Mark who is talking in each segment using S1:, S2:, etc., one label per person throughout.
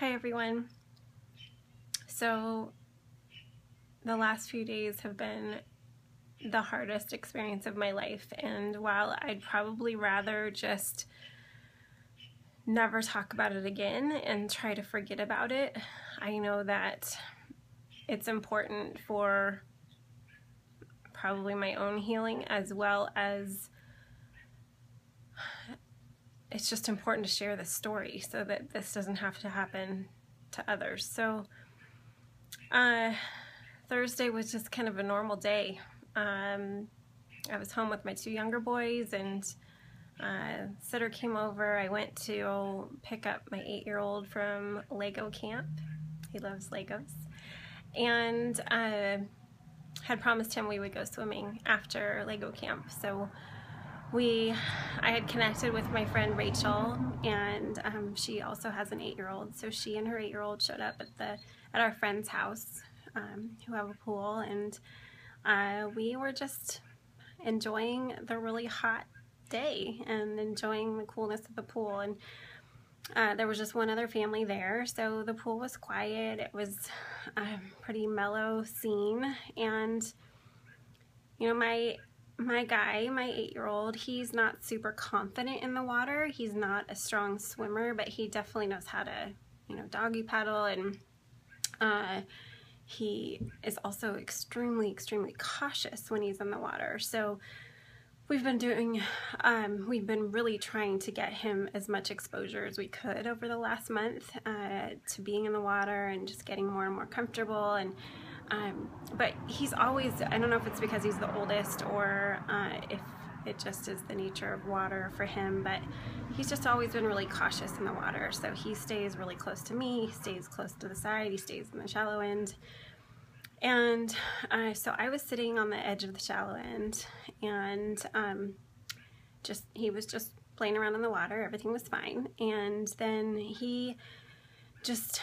S1: Hi everyone. So the last few days have been the hardest experience of my life, and while I'd probably rather just never talk about it again and try to forget about it, I know that it's important for probably my own healing, as well as it's just important to share this story so that this doesn't have to happen to others. So Thursday was just kind of a normal day. I was home with my two younger boys, and sitter came over. I went to pick up my 8-year-old from Lego camp. He loves Legos. And had promised him we would go swimming after Lego camp. So I had connected with my friend Rachel, and she also has an 8-year-old. So she and her 8-year-old showed up at our friend's house, who have a pool, and we were just enjoying the really hot day and enjoying the coolness of the pool. And there was just one other family there, so the pool was quiet. It was a pretty mellow scene, and you know, my 8-year-old, he's not super confident in the water. He's not a strong swimmer, but he definitely knows how to, doggy paddle, and he is also extremely cautious when he's in the water. So we've been really trying to get him as much exposure as we could over the last month to being in the water and just getting more and more comfortable. And but he's always, I don't know if it's because he's the oldest or if it just is the nature of water for him, but he's just always been really cautious in the water. So he stays really close to me, he stays close to the side, he stays in the shallow end. And so I was sitting on the edge of the shallow end, and he was just playing around in the water. Everything was fine. And then he just,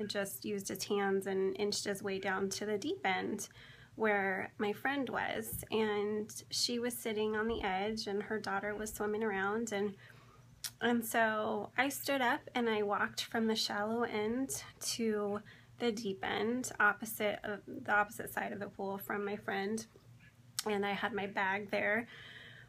S1: just used his hands and inched his way down to the deep end where my friend was. And she was sitting on the edge, and her daughter was swimming around. And so I stood up and I walked from the shallow end to the deep end, the opposite side of the pool from my friend. And I had my bag there,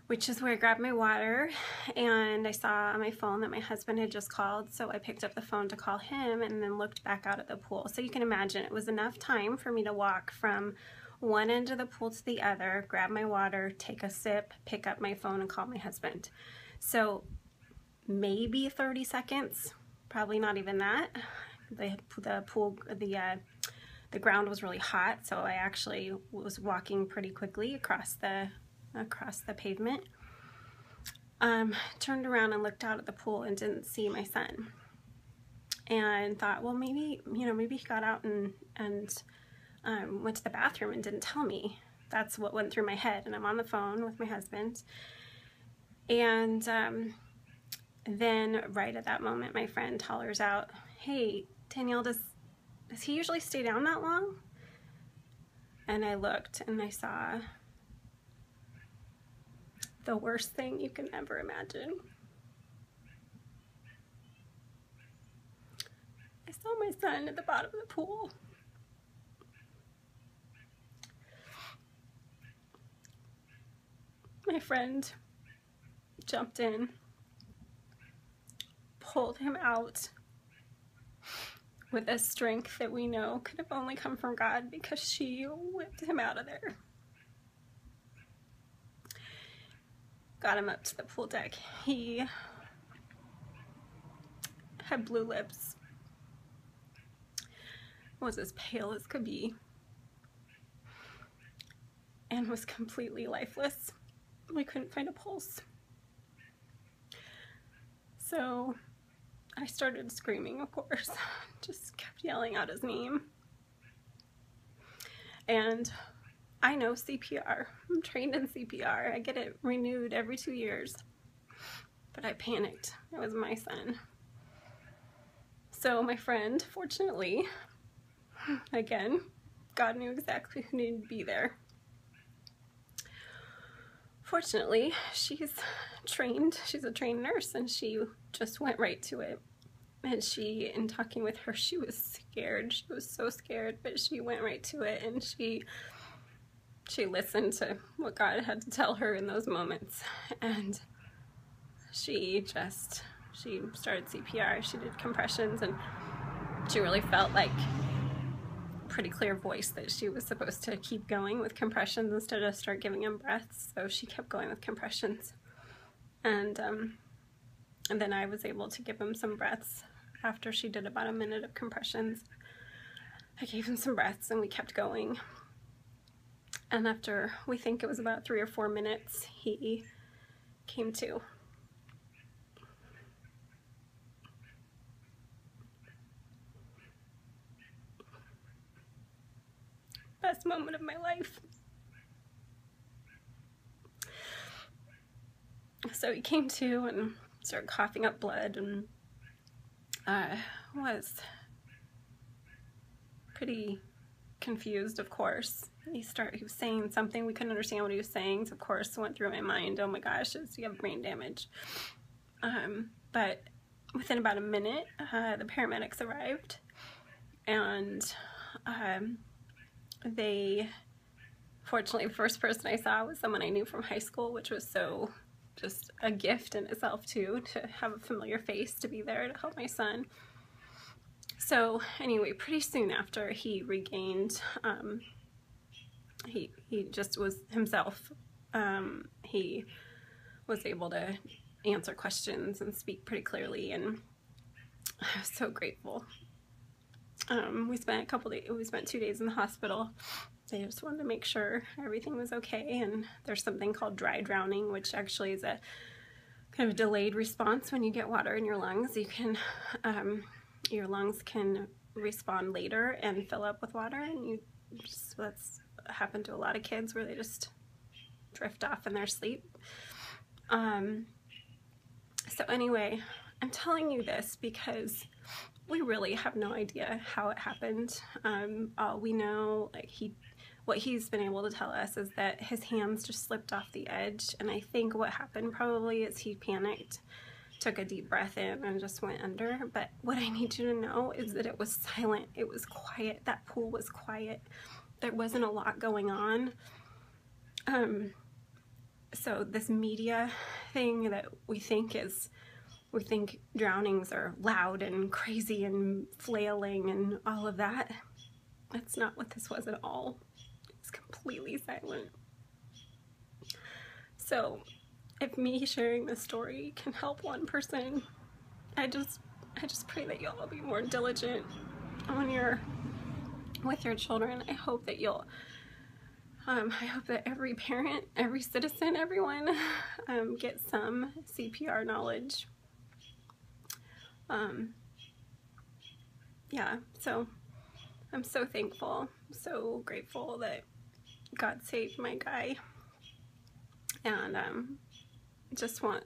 S1: which is where I grabbed my water, and I saw on my phone that my husband had just called, so I picked up the phone to call him and then looked back out at the pool. So you can imagine it was enough time for me to walk from one end of the pool to the other, grab my water, take a sip, pick up my phone, and call my husband. So maybe 30 seconds, probably not even that. The pool, the ground was really hot, so I actually was walking pretty quickly across the pavement. Turned around and looked out at the pool and didn't see my son, and thought, well, maybe he got out and went to the bathroom and didn't tell me. That's what went through my head. And I'm on the phone with my husband, and then right at that moment, my friend hollers out, "Hey, Danielle, does he usually stay down that long?" And I looked and I saw the worst thing you can ever imagine. I saw my son at the bottom of the pool. My friend jumped in, pulled him out with a strength that we know could have only come from God, because she whipped him out of there. Got him up to the pool deck. He had blue lips, was as pale as could be, and was completely lifeless. We couldn't find a pulse. So I started screaming, of course, just kept yelling out his name. And I know CPR. I'm trained in CPR. I get it renewed every 2 years. But I panicked. It was my son. So my friend, fortunately, again, God knew exactly who needed to be there. Fortunately, she's a trained nurse, and she just went right to it. And in talking with her, she was scared. She was so scared, but she went right to it, and she listened to what God had to tell her in those moments. And she started CPR, she did compressions, and she really felt like a pretty clear voice that she was supposed to keep going with compressions instead of start giving him breaths. So she kept going with compressions. And then I was able to give him some breaths after she did about a minute of compressions. I gave him some breaths and we kept going. And after, we think it was about 3 or 4 minutes, he came to. Best moment of my life. So he came to and started coughing up blood, and was pretty confused, of course. He was saying something, we couldn't understand what he was saying, so of course it went through my mind, oh my gosh, does he have brain damage? But within about a minute, the paramedics arrived, and fortunately, the first person I saw was someone I knew from high school, which was so just a gift in itself too, to have a familiar face to be there to help my son. So anyway, pretty soon after, he regained, he just was himself. He was able to answer questions and speak pretty clearly, and I was so grateful. We spent 2 days in the hospital. They just wanted to make sure everything was okay, and there's something called dry drowning, which actually is a kind of delayed response when you get water in your lungs. You can, your lungs can respond later and fill up with water, and that's happened to a lot of kids where they just drift off in their sleep. So anyway, I'm telling you this because we really have no idea how it happened. All we know, what he's been able to tell us is that his hands just slipped off the edge, and I think what happened probably is he panicked, took a deep breath in, and just went under. But what I need you to know is that it was silent. It was quiet. That pool was quiet. There wasn't a lot going on. So this media thing that we think drownings are loud and crazy and flailing and all of that, that's not what this was at all. It's completely silent. So if me sharing this story can help one person, I just pray that you'll all be more diligent with your children. I hope that I hope that every parent, every citizen, everyone gets some CPR knowledge. Yeah, so I'm so thankful, so grateful that God saved my guy, and just want